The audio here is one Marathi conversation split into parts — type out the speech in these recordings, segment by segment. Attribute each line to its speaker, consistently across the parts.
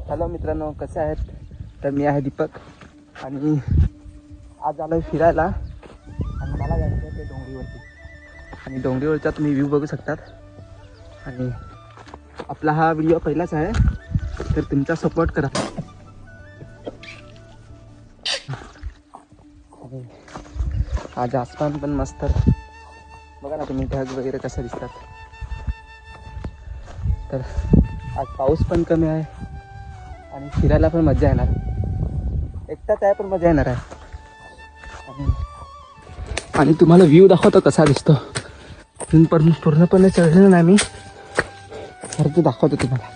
Speaker 1: हॅलो मित्रांनो, कसे आहेत? तर मी आहे दीपक आणि आज आलो फिरायला आणि मला जायचं आहे ते डोंगरीवरती. आणि डोंगरीवरचा तुम्ही व्ह्यू बघू शकतात. आणि आपला हा व्हिडिओ पहिलाच आहे, तर तुमचा सपोर्ट करा. आणि आज आसमान पण मस्त, बघा ना तुम्ही, ढग वगैरे कसं दिसतात. तर आज पाऊस पण कमी आहे आणि फिरायला पण मजा येणार. एकटाच आहे पण मजा येणार आहे. आणि तुम्हाला व्ह्यू दाखवतो कसा दिसतो. इथून पूर्णपणे चढलेलं नाही मी, तर ते दाखवतो तुम्हाला.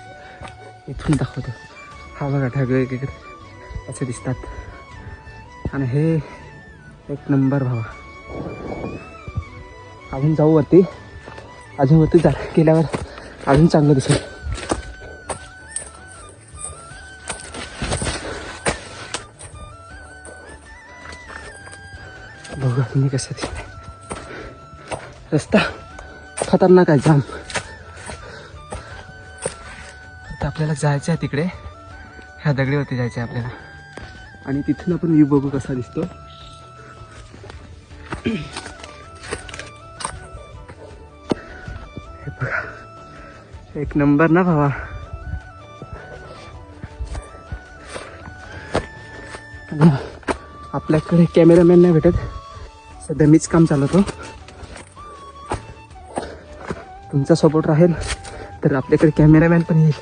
Speaker 1: इथून दाखवतो. हा बघा ढग वगैरे असे दिसतात. आणि हे एक नंबर भावा. अजून जाऊ वरती, अजून वरती गेल्यावर अजून चांगलं दिसेल. बघा तुम्ही कसं दिसतंय. रस्ता खतरनाक आहे, जाम. आता आपल्याला जायचं आहे तिकडे, ह्या दगडीवरती जायचं आहे आपल्याला. आणि तिथून आपण व्ह्यू बघू कसा दिसतो. हे बघा, एक नंबर ना भावा. आपल्याकडे कॅमेरामॅन नाही भेटत, सध्या मीच काम चालवतो. तुमचा सपोर्ट राहील तर आपल्याकडे कॅमेरामॅन पण येईल.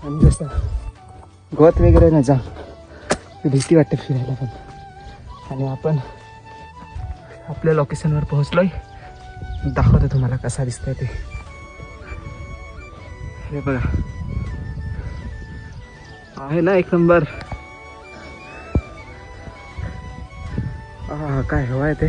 Speaker 1: आणि जसं गवत वगैरे ना, जाम भीती वाटते फिरायला पण. आणि आपण आपल्या लोकेशनवर पोहोचलोय, दाखवतो तुम्हाला कसा दिसतंय ते. हे बघा, आहे ना एक नंबर. काय हवा आहे ते.